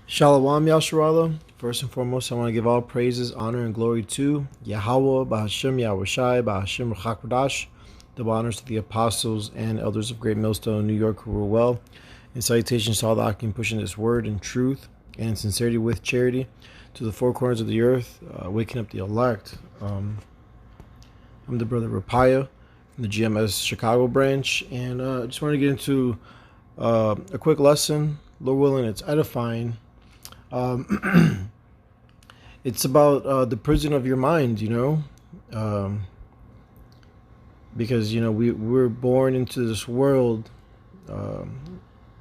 Shalom Yasharallah. First and foremost, I want to give all praises, honor, and glory to Yahweh, Bahashem, Yahushai, Bahashem, Ruchakwadash. Double honors to the apostles and elders of Great Millstone, New York, who rule well. And salutations to all the Akim pushing this word in truth and in sincerity with charity to the four corners of the earth, waking up the elect. I'm the brother Rapaya from the GMS Chicago branch, and I just want to get into a quick lesson. Lord willing, it's edifying. It's about the prison of your mind, because we're born into this world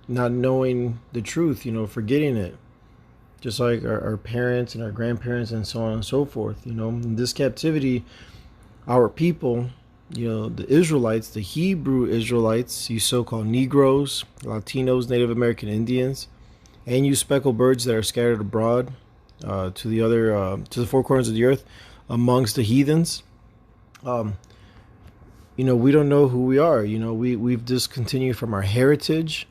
not knowing the truth, forgetting it, just like our parents and our grandparents and so on and so forth. In this captivity, our people, the Israelites, the Hebrew Israelites, you so-called Negroes, Latinos, Native American Indians, and you speckled birds that are scattered abroad to the four corners of the earth amongst the heathens. We don't know who we are. We've discontinued from our heritage,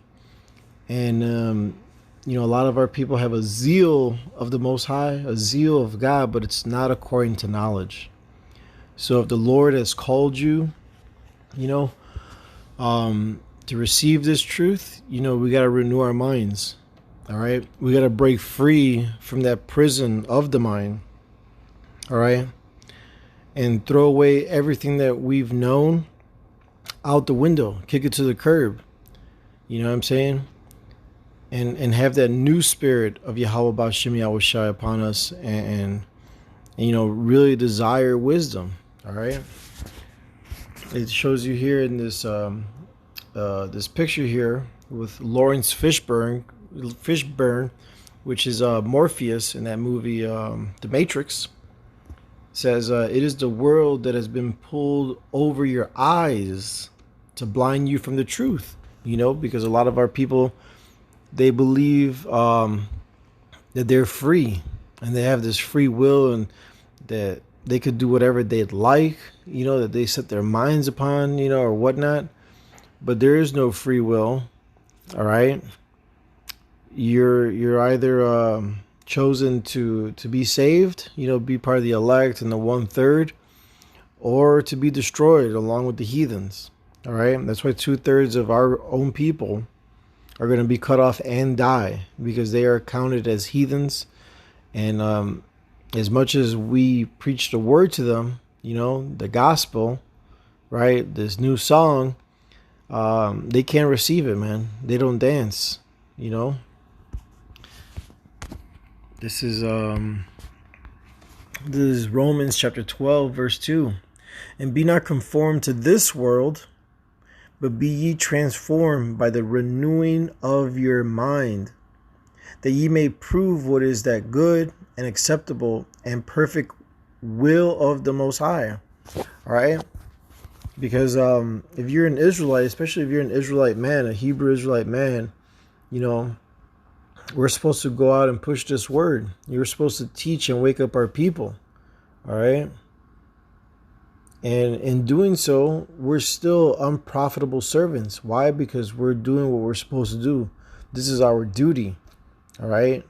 and a lot of our people have a zeal of the Most High, a zeal of God, but it's not according to knowledge. So if the Lord has called you, to receive this truth, we got to renew our minds. All right, we got to break free from that prison of the mind. All right, and throw away everything that we've known out the window, kick it to the curb. You know what I'm saying? And have that new spirit of Yahweh Ba'Shem Yahushai upon us, and really desire wisdom. All right, it shows you here in this this picture here with Lawrence Fishburne, which is Morpheus in that movie, The Matrix. Says it is the world that has been pulled over your eyes to blind you from the truth. Because a lot of our people, they believe that they're free and they have this free will and that they could do whatever they'd like. That they set their minds upon, or whatnot. But there is no free will. All right. You're either chosen to be saved, be part of the elect and the 1/3, or to be destroyed along with the heathens. All right, that's why 2/3 of our own people are going to be cut off and die, because they are counted as heathens. And as much as we preach the word to them, the gospel, right, this new song, they can't receive it, man. They don't dance. This is Romans chapter 12, verse 2. And be not conformed to this world, but be ye transformed by the renewing of your mind, that ye may prove what is that good and acceptable and perfect will of the Most High. All right? Because if you're an Israelite, especially if you're an Israelite man, a Hebrew Israelite man, we're supposed to go out and push this word. You're supposed to teach and wake up our people. All right? And in doing so, we're still unprofitable servants. Why? Because we're doing what we're supposed to do. This is our duty. All right?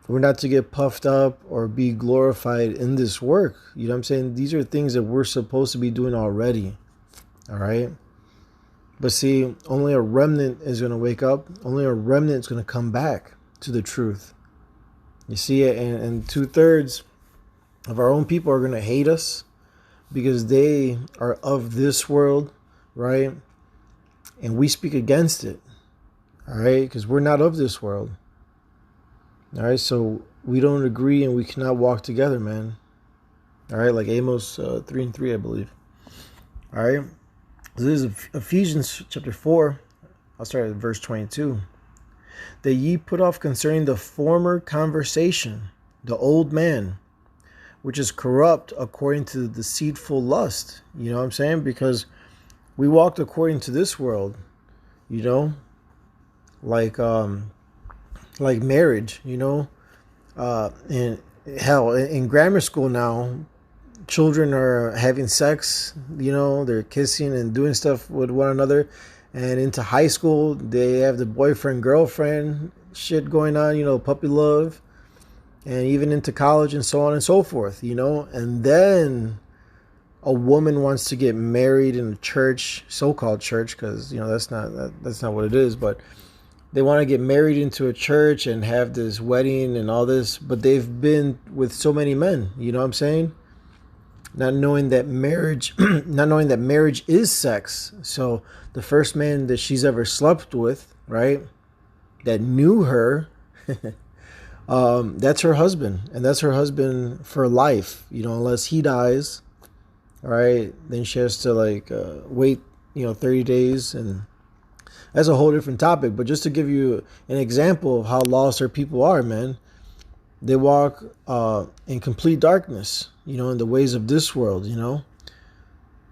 We're not to get puffed up or be glorified in this work. You know what I'm saying? These are things that we're supposed to be doing already. All right? But see, only a remnant is going to wake up. Only a remnant is going to come back to the truth. You see it, and 2/3 of our own people are going to hate us because they are of this world, right? And we speak against it, all right? Because we're not of this world, all right? So we don't agree and we cannot walk together, man. All right, like Amos 3:3, I believe. All right. This is Ephesians chapter 4. I'll start at verse 22. That ye put off concerning the former conversation, the old man, which is corrupt according to the deceitful lust. You know what I'm saying? Because we walked according to this world, like marriage, and hell, in grammar school now, children are having sex, they're kissing and doing stuff with one another. And into high school, they have the boyfriend, girlfriend. shit going on, puppy love, and even into college and so on and so forth, and then a woman wants to get married in a church, so-called church, because that's not what it is, but they want to get married into a church and have this wedding and all this, but they've been with so many men, you know what I'm saying? Not knowing that marriage is sex. So the first man that she's ever slept with, right, that knew her, that's her husband, and that's her husband for life, unless he dies. All right, then she has to wait 30 days, and that's a whole different topic. But just to give you an example of how lost our people are, man, they walk in complete darkness, in the ways of this world,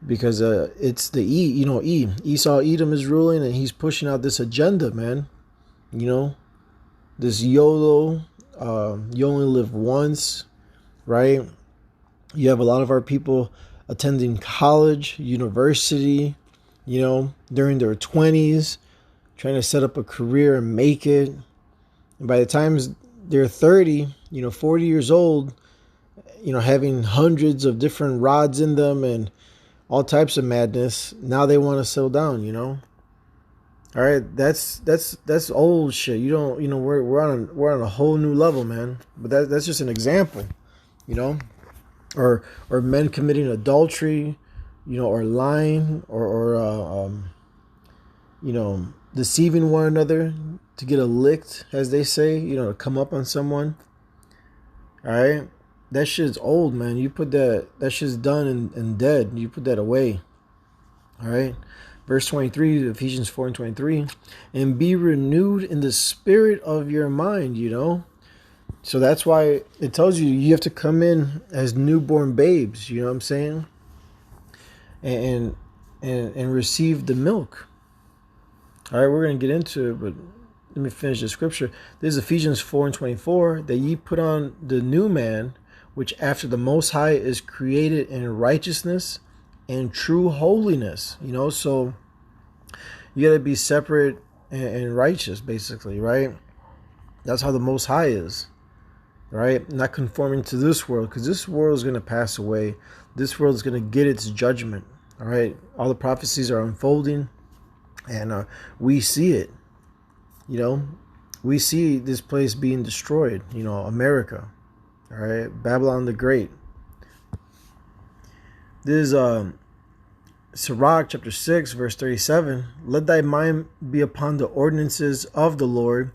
because it's the Esau Edom is ruling, and he's pushing out this agenda, man. This YOLO, you only live once, right? You have a lot of our people attending college, university, during their 20s, trying to set up a career and make it. And by the time they're 30, 40 years old, having hundreds of different rods in them and all types of madness, now they want to settle down, All right, that's old shit. We're on a whole new level, man. But that's just an example, or men committing adultery, or lying, or deceiving one another to get a licked, as they say, to come up on someone. All right, that shit's old, man. You put that shit's done and dead. You put that away. All right. Verse 23, Ephesians 4:23, and be renewed in the spirit of your mind, So that's why it tells you have to come in as newborn babes, you know what I'm saying? And receive the milk. All right, we're going to get into it, but let me finish the scripture. This is Ephesians 4:24, that ye put on the new man, which after the Most High is created in righteousness and true holiness, so you got to be separate and righteous, basically, right? That's how the Most High is, right? Not conforming to this world, because this world is going to pass away. This world is going to get its judgment, all right? All the prophecies are unfolding, and we see it, we see this place being destroyed, America, all right? Babylon the Great. This is Sirach chapter 6, verse 37. Let thy mind be upon the ordinances of the Lord,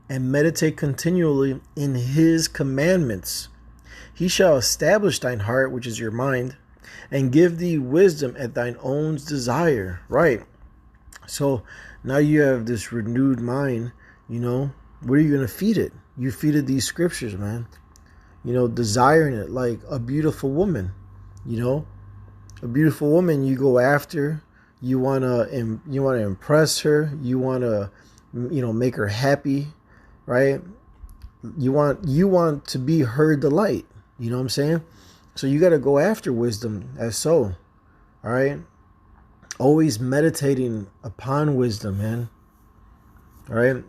and meditate continually in his commandments. He shall establish thine heart, which is your mind, and give thee wisdom at thine own desire. Right. So now you have this renewed mind, what are you going to feed it? You feed it these scriptures, man. Desiring it like a beautiful woman, A beautiful woman you go after, you wanna impress her, you wanna make her happy, right? You want to be her delight, you know what I'm saying? So you got to go after wisdom as so, all right? Always meditating upon wisdom, man. All right,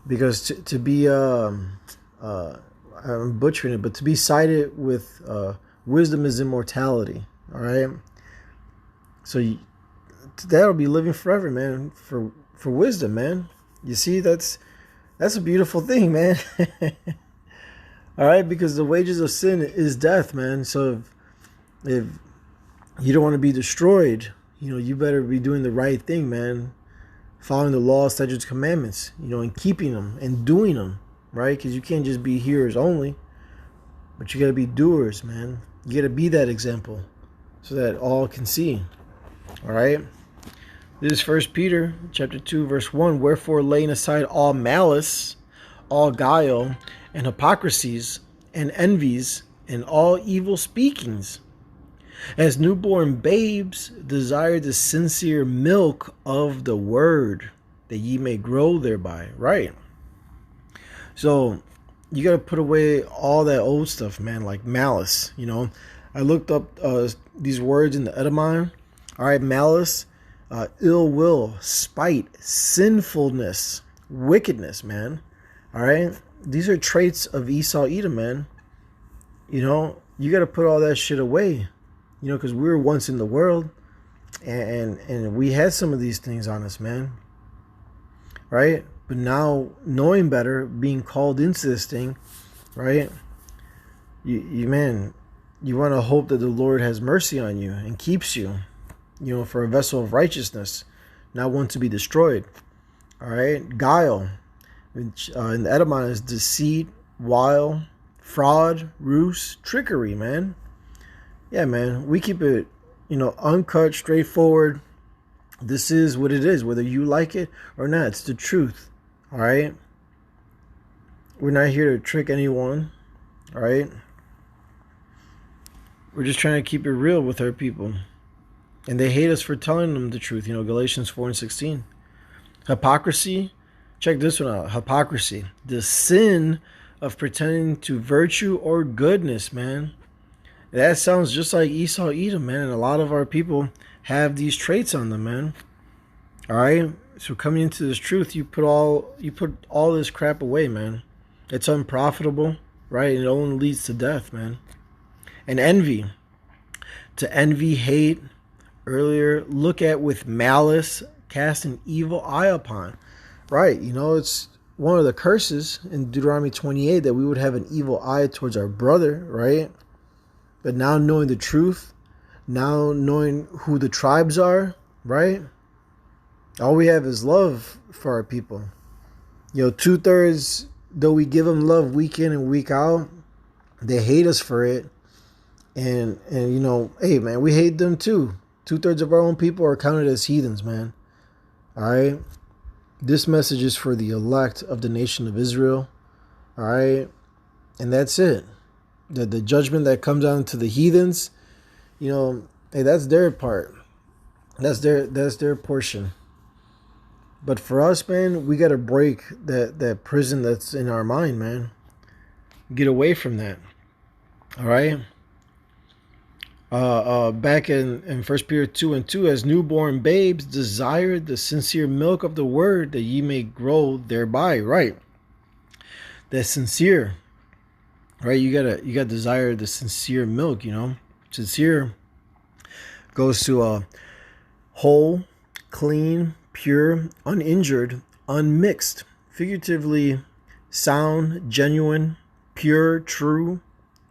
because to be I'm butchering it, but to be cited with wisdom is immortality. All right, so that'll be living forever, man. For wisdom, man. You see, that's a beautiful thing, man. All right, because the wages of sin is death, man. So if you don't want to be destroyed, you better be doing the right thing, man. Following the law, statutes, commandments, and keeping them and doing them, right? Because you can't just be hearers only, but you got to be doers, man. You got to be that example, so that all can see. All right. This is 1 Peter chapter 2, verse 1. Wherefore, laying aside all malice, all guile, and hypocrisies, and envies, and all evil speakings, as newborn babes, desire the sincere milk of the word, that ye may grow thereby. Right. So you got to put away all that old stuff, man, like malice. I looked up these words in the Edamon. All right, malice, ill will, spite, sinfulness, wickedness, man. All right, these are traits of Esau Edom, man. You know, you got to put all that shit away. You know, because we were once in the world, and we had some of these things on us, man. Right? But now, knowing better, being called into this thing, right? You want to hope that the Lord has mercy on you and keeps you, you know, for a vessel of righteousness, not one to be destroyed. All right? Guile, which in the Edom is deceit, wile, fraud, ruse, trickery, man. Yeah, man. We keep it, you know, uncut, straightforward. This is what it is, whether you like it or not. It's the truth. All right? We're not here to trick anyone. All right? We're just trying to keep it real with our people. And they hate us for telling them the truth. You know, Galatians 4:16. Hypocrisy. Check this one out. Hypocrisy. The sin of pretending to virtue or goodness, man. That sounds just like Esau Edom, man. And a lot of our people have these traits on them, man. All right? So coming into this truth, you put all this crap away, man. It's unprofitable, right? And it only leads to death, man. And envy. To envy, hate, earlier, look at with malice, cast an evil eye upon. Right, you know, it's one of the curses in Deuteronomy 28 that we would have an evil eye towards our brother, right? But now knowing the truth, now knowing who the tribes are, right? All we have is love for our people. You know, 2/3, though we give them love week in and week out, they hate us for it. And you know, hey, man, we hate them too. 2/3 of our own people are counted as heathens, man. All right? This message is for the elect of the nation of Israel. All right? And that's it. The judgment that comes down to the heathens, you know, hey, that's their part. That's their portion. But for us, man, we got to break that prison that's in our mind, man. Get away from that. All right? Back in 1 Peter 2:2, as newborn babes desire the sincere milk of the word that ye may grow thereby. Right? That's sincere. Right? You gotta desire the sincere milk, you know. Sincere goes to whole, clean, pure, uninjured, unmixed, figuratively sound, genuine, pure, true,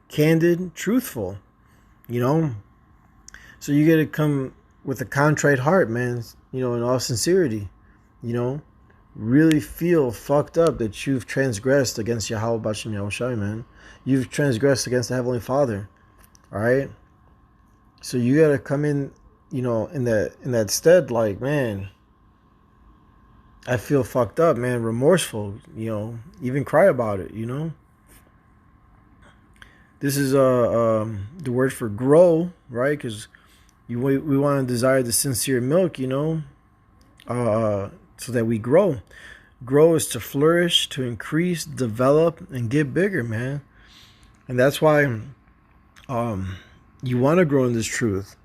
candid, truthful. You know, so you got to come with a contrite heart, man, you know, in all sincerity, you know, really feel fucked up that you've transgressed against Yahweh B'Shem Yahushai, man. You've transgressed against the Heavenly Father, all right? So you got to come in, you know, in that stead, like, man, I feel fucked up, man, remorseful, you know, even cry about it, you know. This is the word for grow, right? Because we want to desire the sincere milk, you know, so that we grow. Grow is to flourish, to increase, develop, and get bigger, man. And that's why you want to grow in this truth,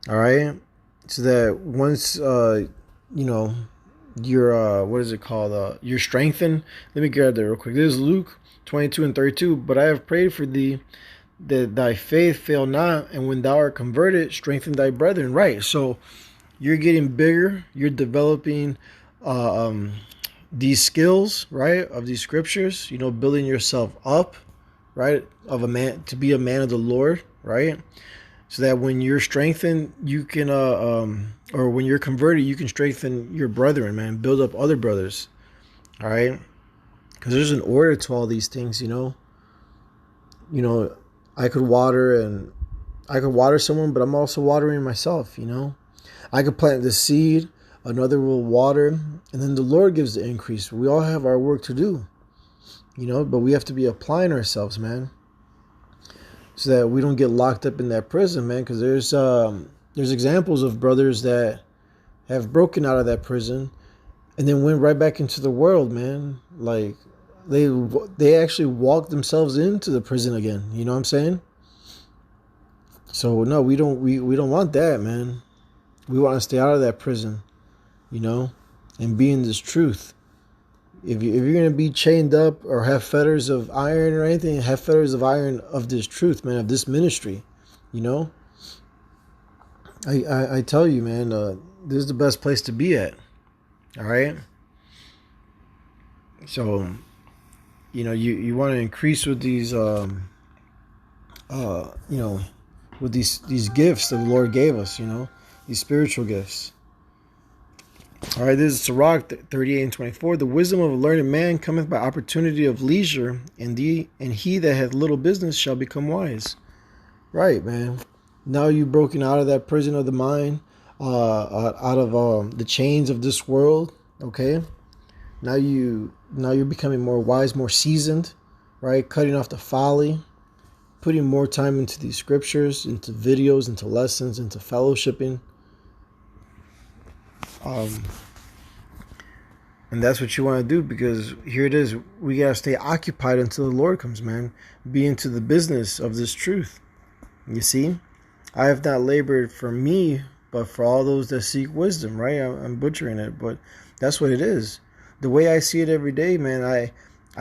all right? So that once, you know, you're, what is it called? You're strengthened. Let me grab that real quick. This is Luke 22:32, but I have prayed for thee that thy faith fail not, and when thou art converted, strengthen thy brethren. Right. So you're getting bigger, you're developing these skills, right, of these scriptures, you know, building yourself up, right, of a man to be a man of the Lord, right, so that when you're strengthened, you can or when you're converted, you can strengthen your brethren, man, build up other brothers. All right. Because there's an order to all these things, you know. You know, I could water someone, but I'm also watering myself, you know. I could plant the seed, another will water, and then the Lord gives the increase. We all have our work to do, you know, but we have to be applying ourselves, man, so that we don't get locked up in that prison, man. Because there's examples of brothers that have broken out of that prison and then went right back into the world, man. Like, they actually walked themselves into the prison again. You know what I'm saying? So no, we don't want that, man. We want to stay out of that prison, you know, and be in this truth. if you're gonna be chained up or have fetters of iron or anything, have fetters of iron of this truth, man, of this ministry. You know, I tell you, man, this is the best place to be at. All right. So, you want to increase with these, with these gifts that the Lord gave us. These spiritual gifts. All right, this is Sirach 38:24. The wisdom of a learned man cometh by opportunity of leisure, and he that hath little business shall become wise. Right, man. Now you've broken out of that prison of the mind, out of the chains of this world. Okay. Now you're becoming more wise, more seasoned, right? Cutting off the folly, putting more time into these scriptures, into videos, into lessons, into fellowshipping. And that's what you want to do, because here it is. We got to stay occupied until the Lord comes, man. Be into the business of this truth. You see? I have not labored for me, but for all those that seek wisdom, right? I'm butchering it, but that's what it is. The way I see it every day, man, I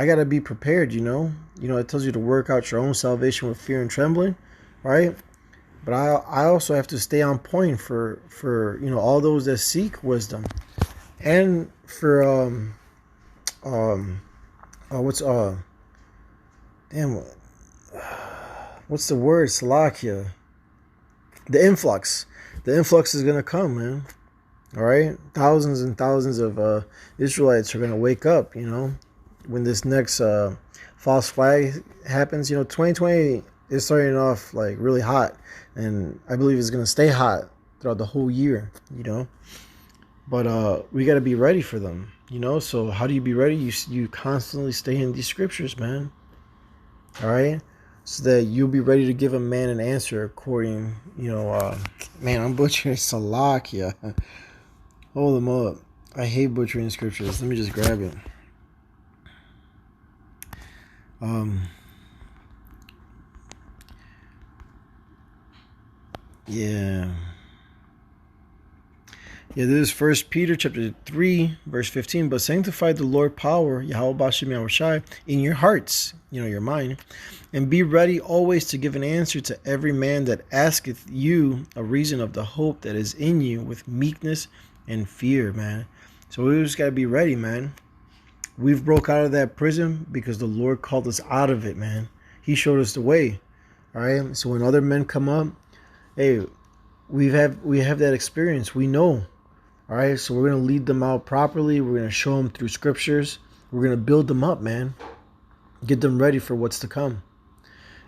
got to be prepared, it tells you to work out your own salvation with fear and trembling, right? But I also have to stay on point for all those that seek wisdom, and for what's the word? Salakia. The influx is gonna come, man. All right, thousands and thousands of Israelites are gonna wake up, when this next false flag happens. 2020 is starting off like really hot, and I believe it's gonna stay hot throughout the whole year, But we got to be ready for them, So how do you be ready? You constantly stay in these scriptures, man. All right, so that you'll be ready to give a man an answer according, man, I'm butchering Salakia. Hold them up. I hate butchering scriptures. Let me just grab it. Yeah, this is 1 Peter chapter 3, verse 15. But sanctify the Lord power, Yahweh Bashem Yahushai, in your hearts, your mind, and be ready always to give an answer to every man that asketh you a reason of the hope that is in you with meekness and fear, man. So we just got to be ready, man. We've broke out of that prison because the Lord called us out of it, man. He showed us the way. All right. So when other men come up, hey, we have that experience. We know. All right. So we're going to lead them out properly. We're going to show them through scriptures. We're going to build them up, man. Get them ready for what's to come.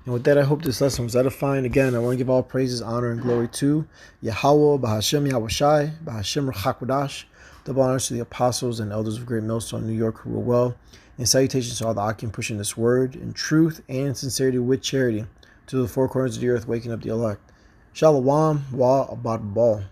And with that, I hope this lesson was edifying. Again, I want to give all praises, honor, and glory to Yahweh, Bahashem Yahushai, Bahashem Rachakwadash. Double honors to the apostles and elders of Great Millstone, New York, who were well. And salutations to all the Akim pushing this word in truth and sincerity with charity to the four corners of the earth, waking up the elect. Shalom, wa abad ball.